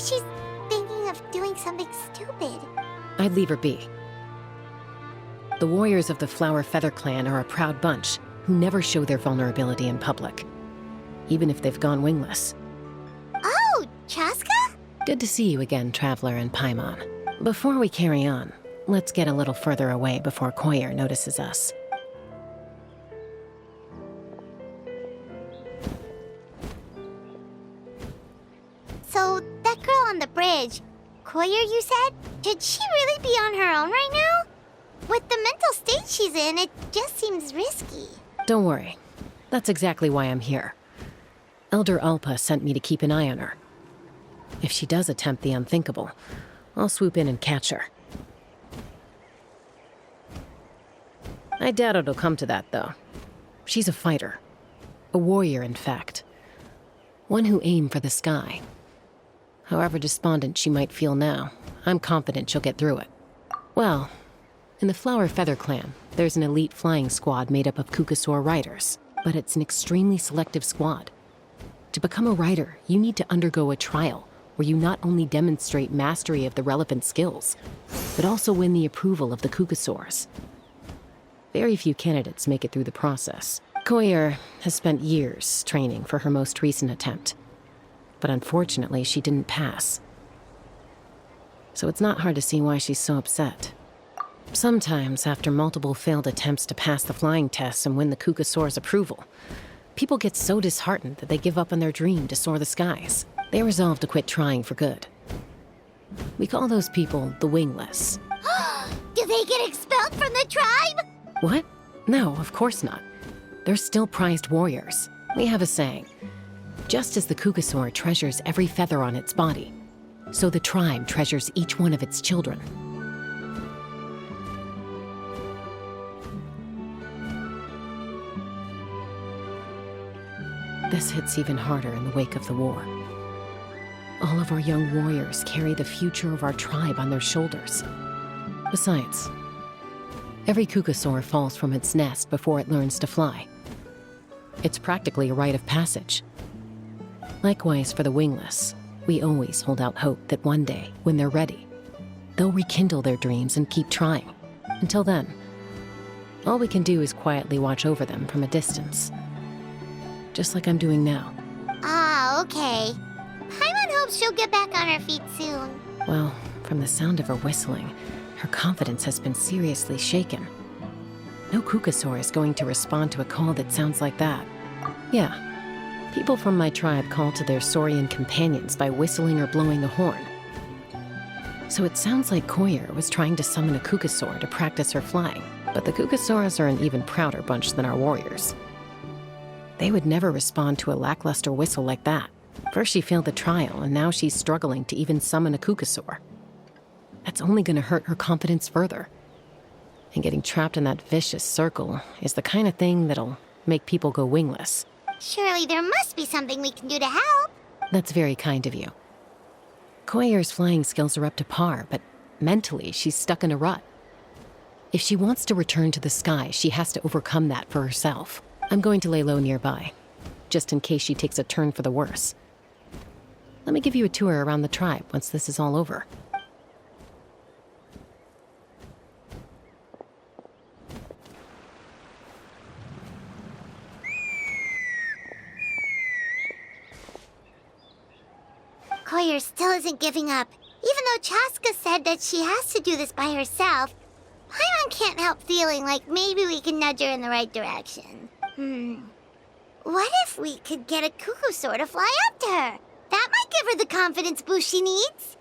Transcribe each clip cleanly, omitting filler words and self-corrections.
she's thinking of doing something stupid. I'd leave her be. The warriors of the Flower Feather Clan are a proud bunch who never show their vulnerability in public, even if they've gone wingless. Oh, Chasca? Good to see you again, Traveler and Paimon. Before we carry on, let's get a little further away before Koyer notices us. So, that girl on the bridge, Koyer, you said? Should she really be on her own right now? With the mental state she's in, it just seems risky. Don't worry. That's exactly why I'm here. Elder Alpa sent me to keep an eye on her. If she does attempt the unthinkable, I'll swoop in and catch her. I doubt it'll come to that, though. She's a fighter. A warrior, in fact. One who aimed for the sky. However despondent she might feel now, I'm confident she'll get through it. Well, in the Flower Feather Clan, there's an elite flying squad made up of Kukasaur riders, but it's an extremely selective squad. To become a rider, you need to undergo a trial where you not only demonstrate mastery of the relevant skills, but also win the approval of the Kukasaurs. Very few candidates make it through the process. Koyer has spent years training for her most recent attempt, but unfortunately she didn't pass. So it's not hard to see why she's so upset. Sometimes, after multiple failed attempts to pass the flying test and win the Kukasaur's approval, people get so disheartened that they give up on their dream to soar the skies. They resolve to quit trying for good. We call those people the wingless. Do they get expelled from the tribe? What? No, of course not. They're still prized warriors. We have a saying. Just as the Kukasaur treasures every feather on its body, so the tribe treasures each one of its children. This hits even harder in the wake of the war. All of our young warriors carry the future of our tribe on their shoulders. Besides, every Kukasaur falls from its nest before it learns to fly. It's practically a rite of passage. Likewise for the wingless, we always hold out hope that one day, when they're ready, they'll rekindle their dreams and keep trying. Until then, all we can do is quietly watch over them from a distance. Just like I'm doing now. Ah, okay. Paimon hopes she'll get back on her feet soon. Well, from the sound of her whistling, her confidence has been seriously shaken. No Kukasaur is going to respond to a call that sounds like that. Yeah, people from my tribe call to their Saurian companions by whistling or blowing the horn. So it sounds like Koyer was trying to summon a Kukasaur to practice her flying. But the Kukasaurs are an even prouder bunch than our warriors. They would never respond to a lackluster whistle like that. First she failed the trial, and now she's struggling to even summon a Kukasaur. That's only going to hurt her confidence further. And getting trapped in that vicious circle is the kind of thing that'll make people go wingless. Surely there must be something we can do to help. That's very kind of you. Koyer's flying skills are up to par, but mentally she's stuck in a rut. If she wants to return to the sky, she has to overcome that for herself. I'm going to lay low nearby, just in case she takes a turn for the worse. Let me give you a tour around the tribe once this is all over. Koyer still isn't giving up. Even though Chasca said that she has to do this by herself, Paimon can't help feeling like maybe we can nudge her in the right direction. What if we could get a Kukasaur to fly up to her? That might give her the confidence boost she needs.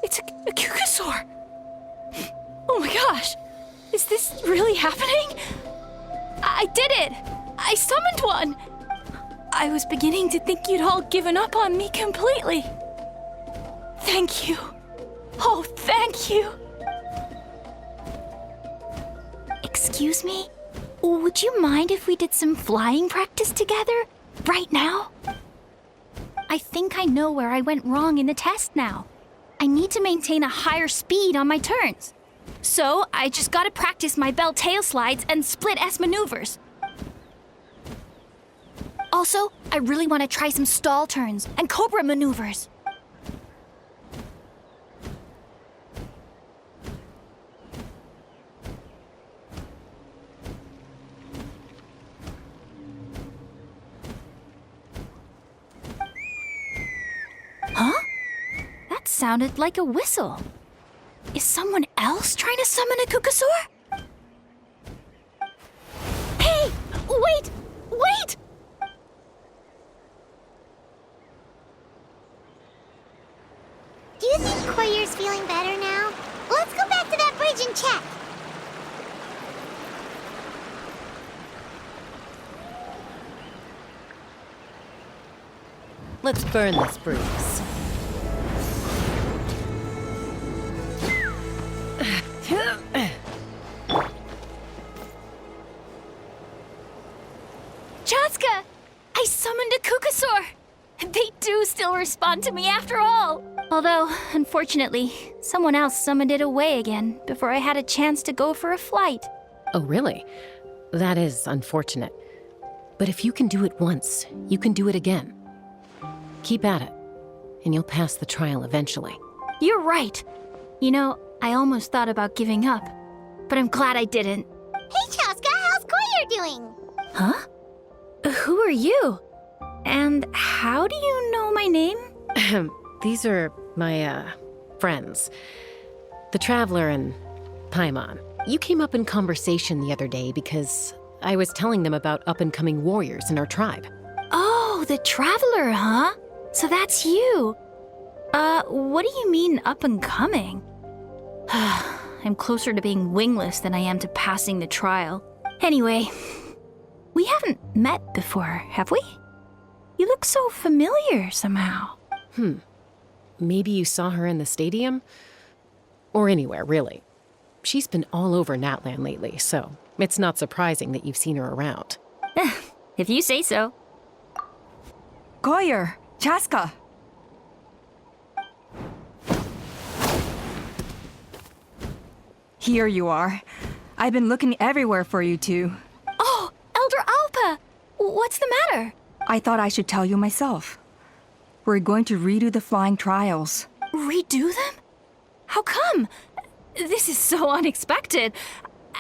It's a Kukasaur! Oh my gosh! Is this really happening? I did it! I summoned one! I was beginning to think you'd all given up on me completely. Thank you. Oh, thank you. Excuse me? Would you mind if we did some flying practice together? Right now? I think I know where I went wrong in the test now. I need to maintain a higher speed on my turns. So, I just gotta practice my bell tail slides and split S maneuvers. Also, I really want to try some stall turns and cobra maneuvers. Huh? That sounded like a whistle. Is someone else trying to summon a Kukasaur? Hey! Wait! Wait! Do you think Koyer's feeling better now? Let's go back to that bridge and check. Let's burn this breeze. Chasca! I summoned a Kukasaur! They do still respond to me after all! Although, unfortunately, someone else summoned it away again before I had a chance to go for a flight. Oh, really? That is unfortunate. But if you can do it once, you can do it again. Keep at it, and you'll pass the trial eventually. You're right. You know, I almost thought about giving up, but I'm glad I didn't. Hey, Chasca, how's Koyer doing? Huh? Who are you? And how do you know my name? These are my, friends. The Traveler and Paimon. You came up in conversation the other day because I was telling them about up-and-coming warriors in our tribe. Oh, the Traveler, huh? So that's you. What do you mean up-and-coming? I'm closer to being wingless than I am to passing the trial. Anyway, we haven't met before, have we? You look so familiar somehow. Maybe you saw her in the stadium? Or anywhere, really. She's been all over Natlan lately, so it's not surprising that you've seen her around. If you say so. Koyer! Chasca! Here you are. I've been looking everywhere for you two. Oh, Elder Alpa! What's the matter? I thought I should tell you myself. We're going to redo the flying trials. Redo them? How come? This is so unexpected.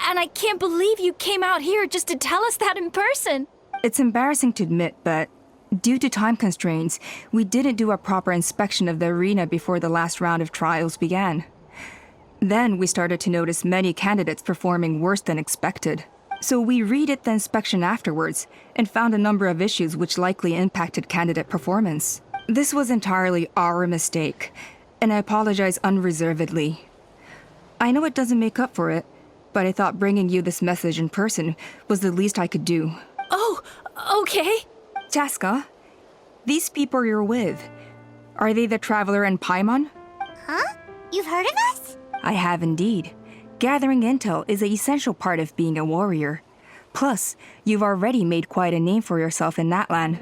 And I can't believe you came out here just to tell us that in person. It's embarrassing to admit, but due to time constraints, we didn't do a proper inspection of the arena before the last round of trials began. Then we started to notice many candidates performing worse than expected. So we redid the inspection afterwards and found a number of issues which likely impacted candidate performance. This was entirely our mistake, and I apologize unreservedly. I know it doesn't make up for it, but I thought bringing you this message in person was the least I could do. Oh, okay. Chasca, these people you're with, are they the Traveler and Paimon? Huh? You've heard of us? I have indeed. Gathering intel is an essential part of being a warrior. Plus, you've already made quite a name for yourself in Natlan.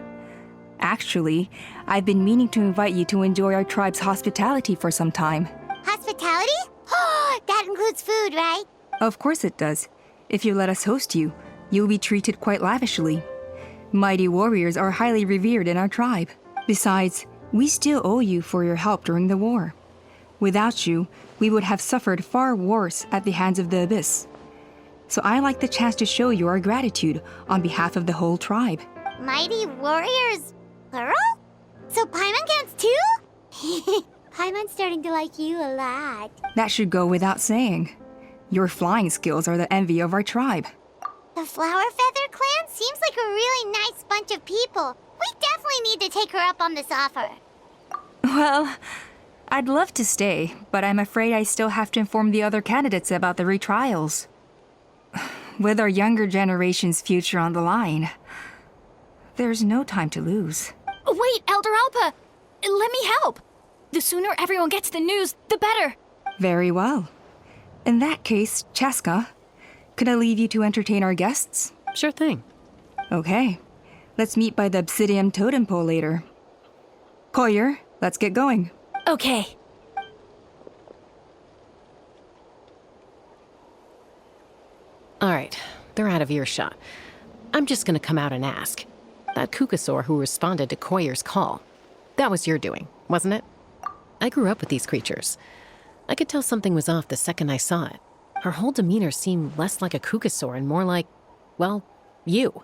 Actually, I've been meaning to invite you to enjoy our tribe's hospitality for some time. Hospitality? Oh, that includes food, right? Of course it does. If you let us host you, you'll be treated quite lavishly. Mighty warriors are highly revered in our tribe. Besides, we still owe you for your help during the war. Without you, we would have suffered far worse at the hands of the Abyss. So I like the chance to show you our gratitude on behalf of the whole tribe. Mighty warriors, plural? So Paimon counts too? Paimon's starting to like you a lot. That should go without saying. Your flying skills are the envy of our tribe. The Flower Feather clan seems like a really nice bunch of people. We definitely need to take her up on this offer. Well, I'd love to stay, but I'm afraid I still have to inform the other candidates about the retrials. With our younger generation's future on the line, there's no time to lose. Wait, Elder Alpa! Let me help! The sooner everyone gets the news, the better. Very well. In that case, Chasca, could I leave you to entertain our guests? Sure thing. Okay. Let's meet by the obsidian totem pole later. Collier, let's get going. Okay. All right, they're out of earshot. I'm just gonna come out and ask. That Kukasaur who responded to Koyer's call, that was your doing, wasn't it? I grew up with these creatures. I could tell something was off the second I saw it. Her whole demeanor seemed less like a Kukasaur and more like, well, you.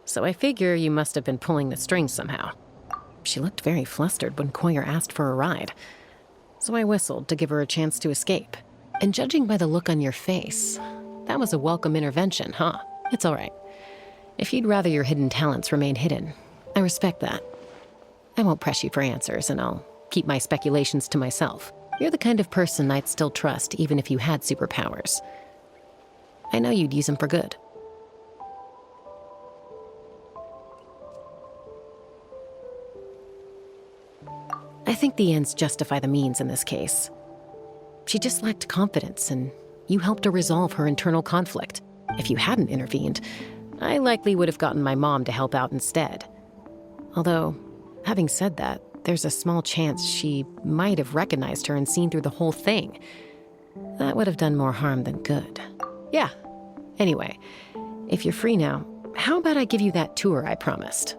So I figure you must have been pulling the strings somehow. She looked very flustered when Koyer asked for a ride. So I whistled to give her a chance to escape. And judging by the look on your face, that was a welcome intervention, huh? It's all right. If you'd rather your hidden talents remain hidden, I respect that. I won't press you for answers, and I'll keep my speculations to myself. You're the kind of person I'd still trust even if you had superpowers. I know you'd use them for good. I think the ends justify the means in this case. She just lacked confidence, and you helped her resolve her internal conflict. If you hadn't intervened, I likely would have gotten my mom to help out instead. Although, having said that, there's a small chance she might have recognized her and seen through the whole thing. That would have done more harm than good. Yeah. Anyway, if you're free now, how about I give you that tour I promised?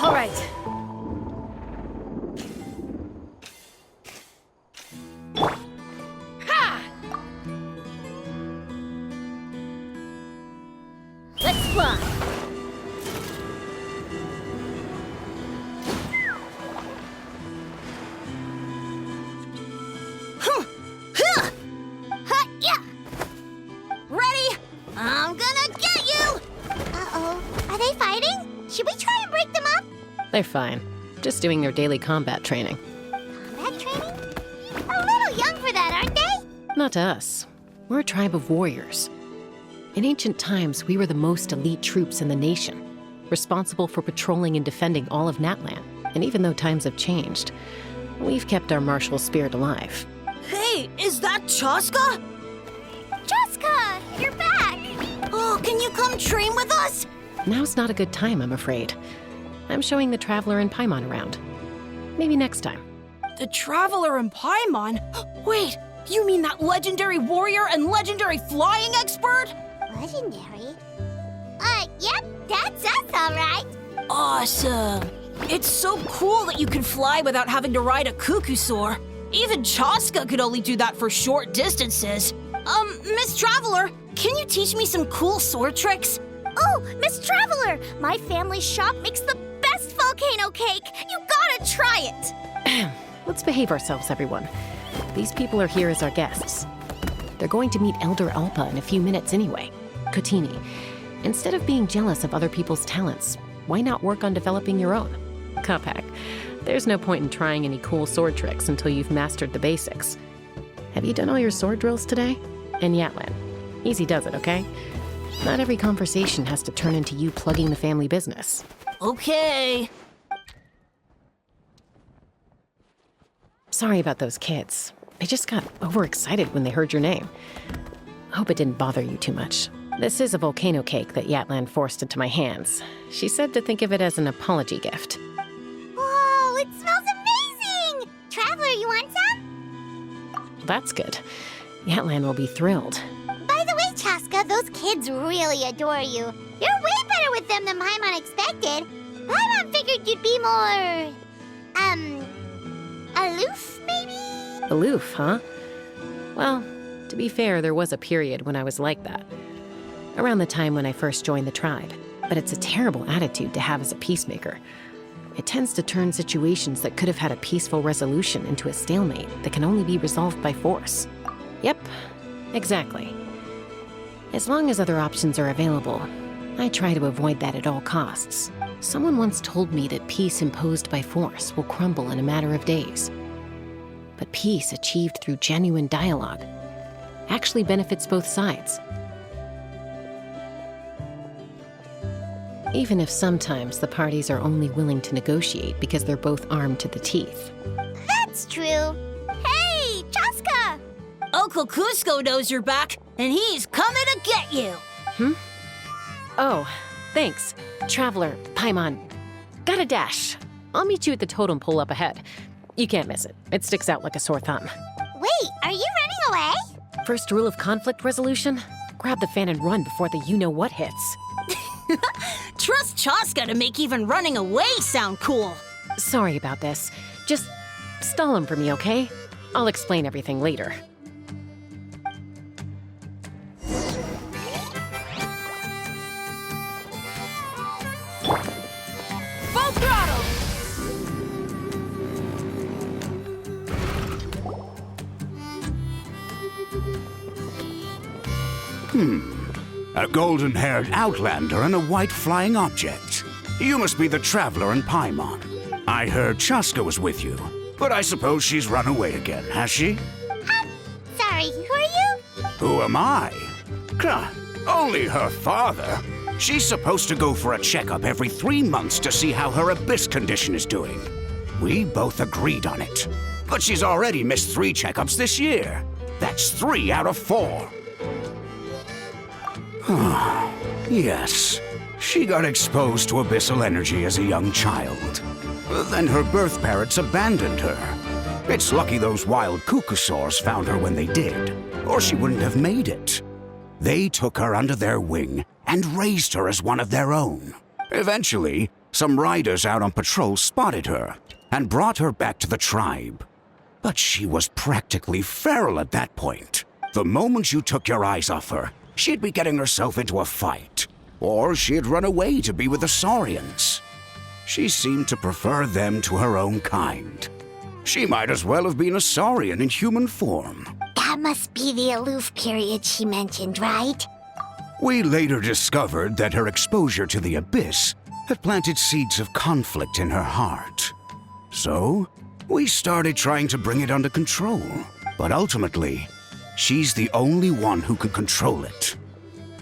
All right. Let's fly. Yeah. Ready? I'm gonna get you. Uh-oh. Are they fighting? Should we try and break them up? They're fine. Just doing their daily combat training. Combat training? A little young for that, aren't they? Not to us. We're a tribe of warriors. In ancient times, we were the most elite troops in the nation, responsible for patrolling and defending all of Natlan. And even though times have changed, we've kept our martial spirit alive. Hey, is that Chasca? Chasca, you're back. Oh, can you come train with us? Now's not a good time, I'm afraid. I'm showing the Traveler and Paimon around. Maybe next time. The Traveler and Paimon? Wait, you mean that legendary warrior and legendary flying expert? Legendary? Yep, that's us, all right. Awesome. It's so cool that you can fly without having to ride a Kukusaur. Even Chasca could only do that for short distances. Miss Traveler, can you teach me some cool sword tricks? Oh, Miss Traveler, my family's shop makes the best volcano cake. You gotta try it. Let's behave ourselves, everyone. These people are here as our guests. They're going to meet Elder Alpa in a few minutes anyway. Kotini, instead of being jealous of other people's talents, why not work on developing your own? Kapak, there's no point in trying any cool sword tricks until you've mastered the basics. Have you done all your sword drills today? In Yatlan. Easy does it, okay? Not every conversation has to turn into you plugging the family business. Okay. Sorry about those kids. They just got overexcited when they heard your name. I hope it didn't bother you too much. This is a volcano cake that Yatlan forced into my hands. She said to think of it as an apology gift. Whoa, it smells amazing! Traveler, you want some? That's good. Yatlan will be thrilled. By the way, Chasca, those kids really adore you. You're way better with them than Paimon expected. Paimon figured you'd be more... aloof, maybe? Aloof, huh? Well, to be fair, there was a period when I was like that. Around the time when I first joined the tribe. But it's a terrible attitude to have as a peacemaker. It tends to turn situations that could have had a peaceful resolution into a stalemate that can only be resolved by force. Yep, exactly. As long as other options are available, I try to avoid that at all costs. Someone once told me that peace imposed by force will crumble in a matter of days. But peace achieved through genuine dialogue actually benefits both sides. Even if sometimes the parties are only willing to negotiate because they're both armed to the teeth. That's true. Hey, Chasca! Uncle Cusco knows you're back, and he's coming to get you. Oh, thanks. Traveler, Paimon. Gotta dash. I'll meet you at the totem pole up ahead. You can't miss it. It sticks out like a sore thumb. Wait, are you running away? First rule of conflict resolution? Grab the fan and run before the you-know-what hits. Trust Chasca to make even running away sound cool. Sorry about this. Just stall him for me, okay? I'll explain everything later. Full throttle! A golden-haired outlander and a white flying object. You must be the traveler in Paimon. I heard Chasca was with you, but I suppose she's run away again, has she? Sorry, who are you? Who am I? Only her father. She's supposed to go for a checkup every 3 months to see how her abyss condition is doing. We both agreed on it. But she's already missed 3 checkups this year. That's 3 out of 4. Yes, she got exposed to abyssal energy as a young child. Then her birth parents abandoned her. It's lucky those wild cuckoosaurs found her when they did, or she wouldn't have made it. They took her under their wing and raised her as one of their own. Eventually, some riders out on patrol spotted her and brought her back to the tribe. But she was practically feral at that point. The moment you took your eyes off her, she'd be getting herself into a fight, or she'd run away to be with the Saurians. She seemed to prefer them to her own kind. She might as well have been a Saurian in human form. That must be the aloof period she mentioned, right? We later discovered that her exposure to the abyss had planted seeds of conflict in her heart. So, we started trying to bring it under control. But ultimately, she's the only one who can control it.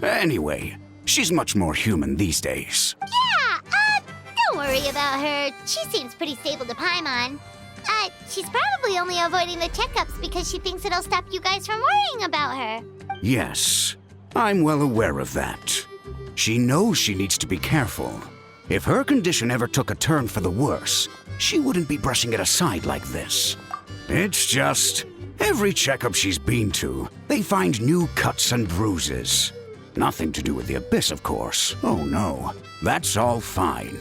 Anyway, she's much more human these days. Yeah, don't worry about her. She seems pretty stable to Paimon. She's probably only avoiding the checkups because she thinks it'll stop you guys from worrying about her. Yes, I'm well aware of that. She knows she needs to be careful. If her condition ever took a turn for the worse, she wouldn't be brushing it aside like this. It's just, every checkup she's been to, they find new cuts and bruises. Nothing to do with the abyss, of course. Oh no, that's all fine.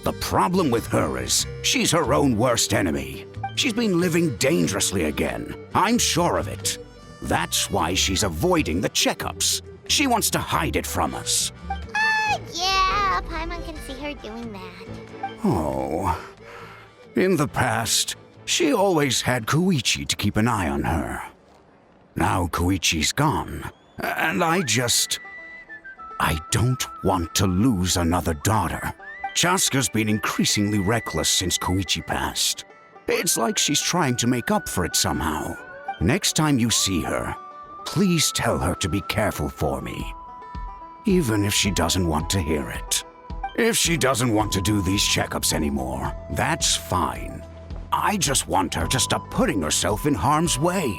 The problem with her is, she's her own worst enemy. She's been living dangerously again. I'm sure of it. That's why she's avoiding the checkups. She wants to hide it from us. Yeah, Paimon can see her doing that. Oh. In the past, she always had Koichi to keep an eye on her. Now Koichi's gone, and I don't want to lose another daughter. Chasca's been increasingly reckless since Koichi passed. It's like she's trying to make up for it somehow. Next time you see her, please tell her to be careful for me. Even if she doesn't want to hear it. If she doesn't want to do these checkups anymore, that's fine. I just want her to stop putting herself in harm's way.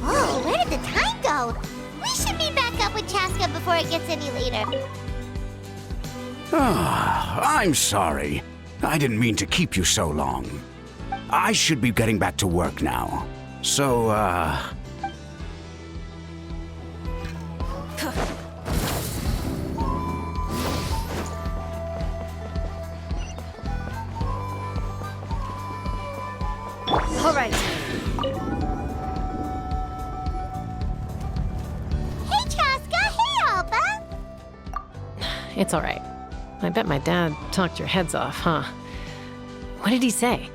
Whoa, where did the time go? We should be back up with Chasca before it gets any later. I'm sorry. I didn't mean to keep you so long. I should be getting back to work now. So, All right. Hey, Chasca! Hey, Alba! It's all right. I bet my dad talked your heads off, huh? What did he say?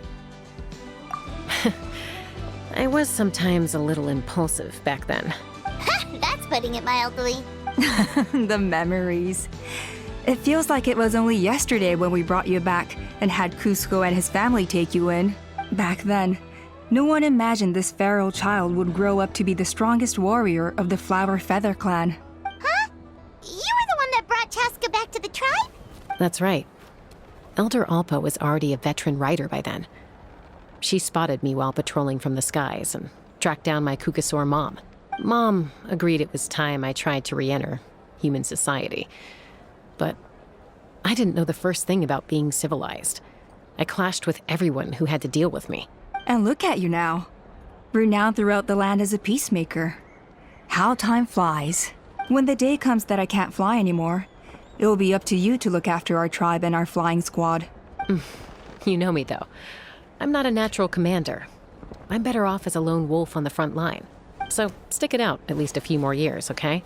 I was sometimes a little impulsive back then. That's putting it mildly. The memories. It feels like it was only yesterday when we brought you back, and had Cusco and his family take you in. Back then, no one imagined this feral child would grow up to be the strongest warrior of the Flower Feather clan. Huh? You were the one that brought Chasca back to the tribe? That's right. Elder Alpa was already a veteran rider by then. She spotted me while patrolling from the skies and tracked down my Kukasaur mom. Mom agreed it was time I tried to re-enter human society. But I didn't know the first thing about being civilized. I clashed with everyone who had to deal with me. And look at you now, renowned throughout the land as a peacemaker. How time flies. When the day comes that I can't fly anymore, it will be up to you to look after our tribe and our flying squad. You know me, though. I'm not a natural commander. I'm better off as a lone wolf on the front line. So stick it out at least a few more years, okay?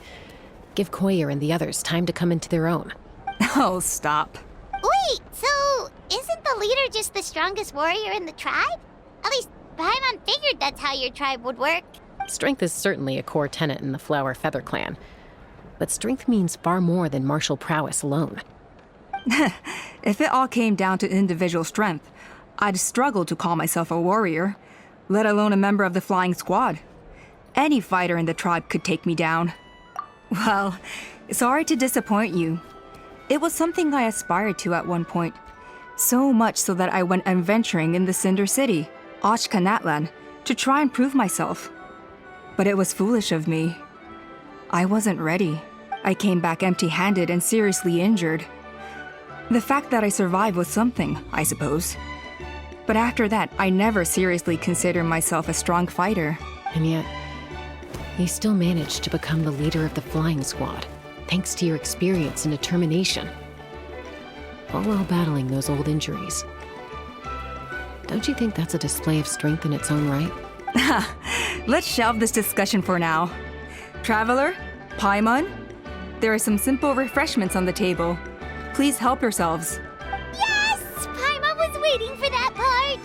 Give Koyer and the others time to come into their own. Oh, stop. Wait, so isn't the leader just the strongest warrior in the tribe? At least Paimon figured that's how your tribe would work. Strength is certainly a core tenet in the Flower Feather clan. But strength means far more than martial prowess alone. If it all came down to individual strength, I'd struggle to call myself a warrior, let alone a member of the flying squad. Any fighter in the tribe could take me down. Well, sorry to disappoint you. It was something I aspired to at one point. So much so that I went adventuring in the Cinder City, Ochkanatlan, to try and prove myself. But it was foolish of me. I wasn't ready. I came back empty-handed and seriously injured. The fact that I survived was something, I suppose. But after that, I never seriously considered myself a strong fighter. And yet, you still managed to become the leader of the flying squad, thanks to your experience and determination. All while battling those old injuries. Don't you think that's a display of strength in its own right? Let's shelve this discussion for now. Traveler, Paimon, there are some simple refreshments on the table. Please help yourselves. Yes! Paimon was waiting for that part.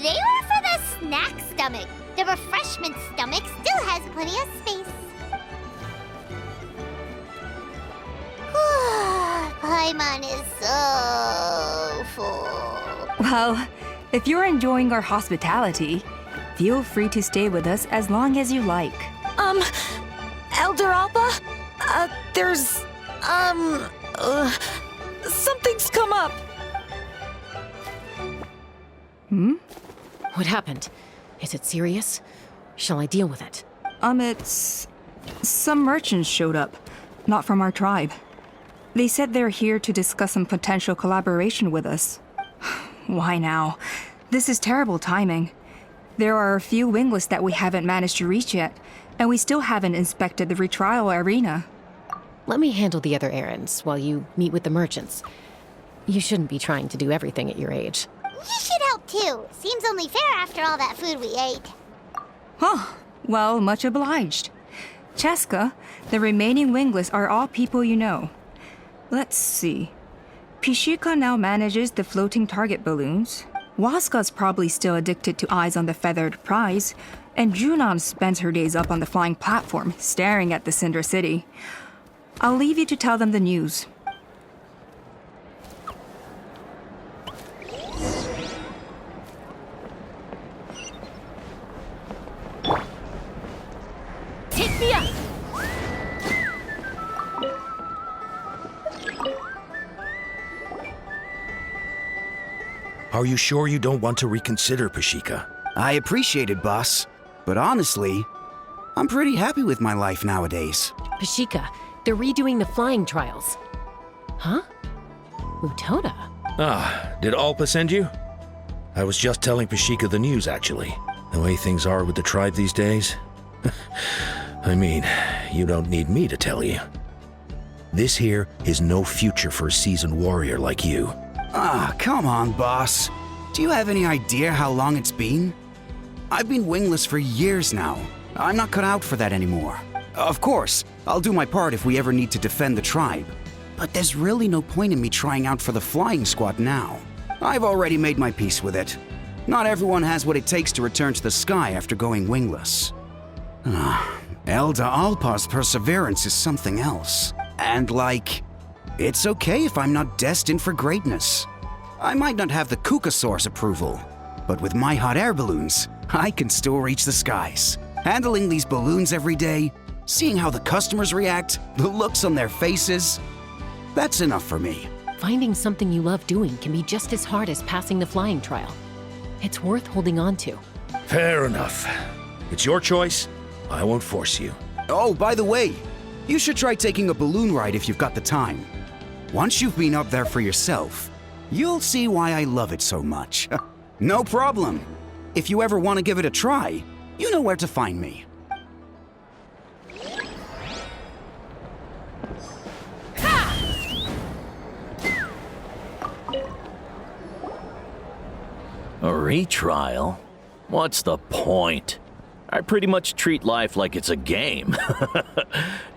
They were for the snack stomach. The refreshment stomach still has plenty of space. Paimon is so full. Well, if you're enjoying our hospitality, feel free to stay with us as long as you like. Elder Alpa? Something's come up. What happened? Is it serious? Shall I deal with it? It's... Some merchants showed up, not from our tribe. They said they're here to discuss some potential collaboration with us. Why now? This is terrible timing. There are a few wingless that we haven't managed to reach yet, and we still haven't inspected the retrial arena. Let me handle the other errands while you meet with the merchants. You shouldn't be trying to do everything at your age. You should help too. Seems only fair after all that food we ate. Huh. Well, much obliged. Chasca, the remaining wingless are all people you know. Let's see. Pishika now manages the floating target balloons. Waska's probably still addicted to eyes on the feathered prize, and Junon spends her days up on the flying platform, staring at the Cinder City. I'll leave you to tell them the news. Take me up! Are you sure you don't want to reconsider, Pashika? I appreciate it, boss. But honestly, I'm pretty happy with my life nowadays. Pashika, they're redoing the flying trials. Huh? Utoda? Ah, did Alpa send you? I was just telling Pashika the news, actually. The way things are with the tribe these days. I mean, you don't need me to tell you. This here is no future for a seasoned warrior like you. Ah, come on, boss. Do you have any idea how long it's been? I've been wingless for years now. I'm not cut out for that anymore. Of course, I'll do my part if we ever need to defend the tribe. But there's really no point in me trying out for the flying squad now. I've already made my peace with it. Not everyone has what it takes to return to the sky after going wingless. Elder Alpa's perseverance is something else. And it's okay if I'm not destined for greatness. I might not have the Kukasaur's approval, but with my hot air balloons, I can still reach the skies. Handling these balloons every day, seeing how the customers react, the looks on their faces, that's enough for me. Finding something you love doing can be just as hard as passing the flying trial. It's worth holding on to. Fair enough. It's your choice. I won't force you. Oh, by the way, you should try taking a balloon ride if you've got the time. Once you've been up there for yourself, you'll see why I love it so much. No problem. If you ever want to give it a try, you know where to find me. A retrial? What's the point? I pretty much treat life like it's a game.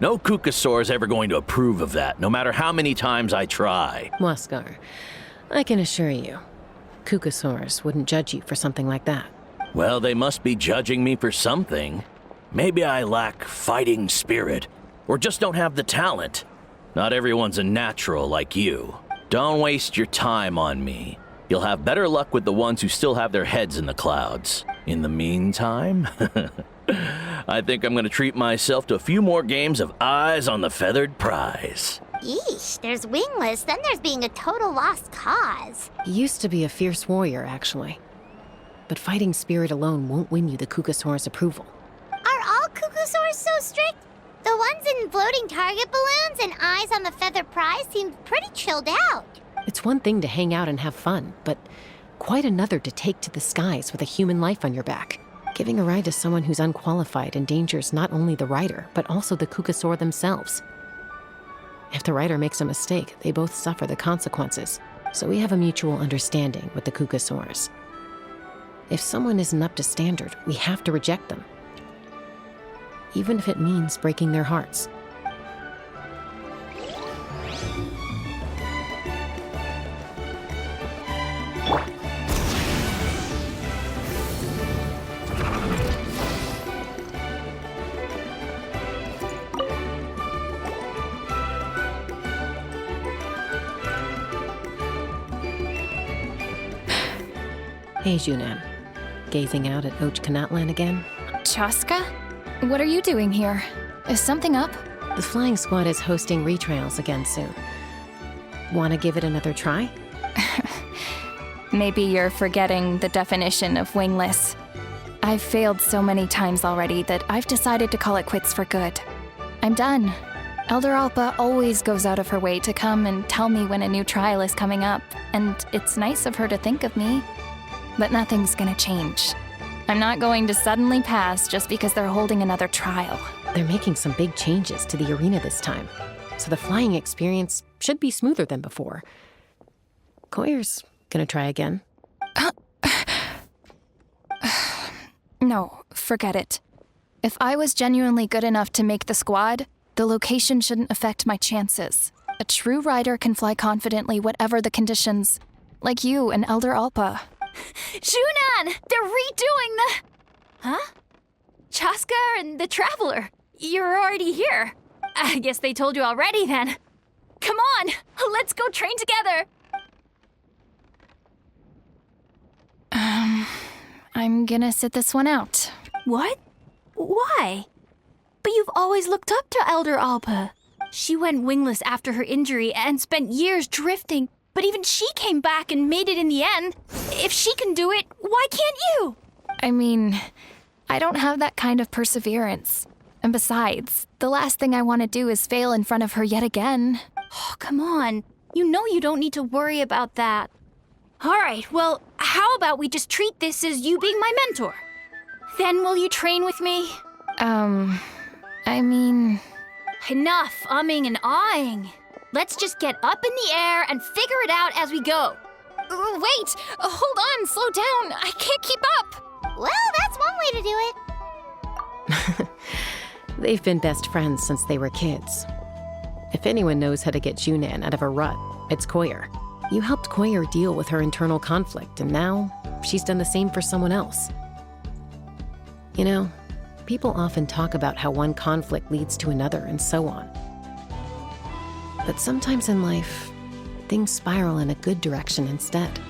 No Kukasaur's ever going to approve of that, no matter how many times I try. Waskar, I can assure you, Kukasaurs wouldn't judge you for something like that. Well, they must be judging me for something. Maybe I lack fighting spirit, or just don't have the talent. Not everyone's a natural like you. Don't waste your time on me. You'll have better luck with the ones who still have their heads in the clouds. In the meantime, I think I'm gonna treat myself to a few more games of Eyes on the Feathered Prize. Yeesh, there's Wingless, then there's being a total lost cause. He used to be a fierce warrior, actually. But fighting spirit alone won't win you the Kukasaur's approval. Are all Kukusaurs so strict? The ones in floating target balloons and Eyes on the Feather Prize seemed pretty chilled out. It's one thing to hang out and have fun, but quite another to take to the skies with a human life on your back. Giving a ride to someone who's unqualified endangers not only the rider, but also the Kukasaur themselves. If the rider makes a mistake, they both suffer the consequences. So we have a mutual understanding with the Kukasaurs. If someone isn't up to standard, we have to reject them. Even if it means breaking their hearts. Hey, Junan. Gazing out at Ochkanatlan again? Chasca? What are you doing here? Is something up? The flying squad is hosting retrials again soon. Want to give it another try? Maybe you're forgetting the definition of wingless. I've failed so many times already that I've decided to call it quits for good. I'm done. Elder Alpa always goes out of her way to come and tell me when a new trial is coming up, and it's nice of her to think of me. But nothing's gonna change. I'm not going to suddenly pass just because they're holding another trial. They're making some big changes to the arena this time, so the flying experience should be smoother than before. Koyer's gonna try again. No, forget it. If I was genuinely good enough to make the squad, the location shouldn't affect my chances. A true rider can fly confidently whatever the conditions, like you and Elder Alpa. Junan! They're redoing the... Huh? Chasca and the Traveler. You're already here. I guess they told you already then. Come on, let's go train together. I'm gonna sit this one out. What? Why? But you've always looked up to Elder Alpa. She went wingless after her injury and spent years drifting, but even she came back and made it in the end. If she can do it, why can't you? I mean, I don't have that kind of perseverance. And besides, the last thing I want to do is fail in front of her yet again. Oh, come on. You know you don't need to worry about that. All right, well, how about we just treat this as you being my mentor? Then will you train with me? I mean... Enough umming and ahhing. Let's just get up in the air and figure it out as we go. Wait! Hold on, slow down. I can't keep up. Well, that's one way to do it. They've been best friends since they were kids. If anyone knows how to get Junan out of a rut, it's Koyer. You helped Koyer deal with her internal conflict, and now she's done the same for someone else. You know, people often talk about how one conflict leads to another and so on. But sometimes in life, things spiral in a good direction instead.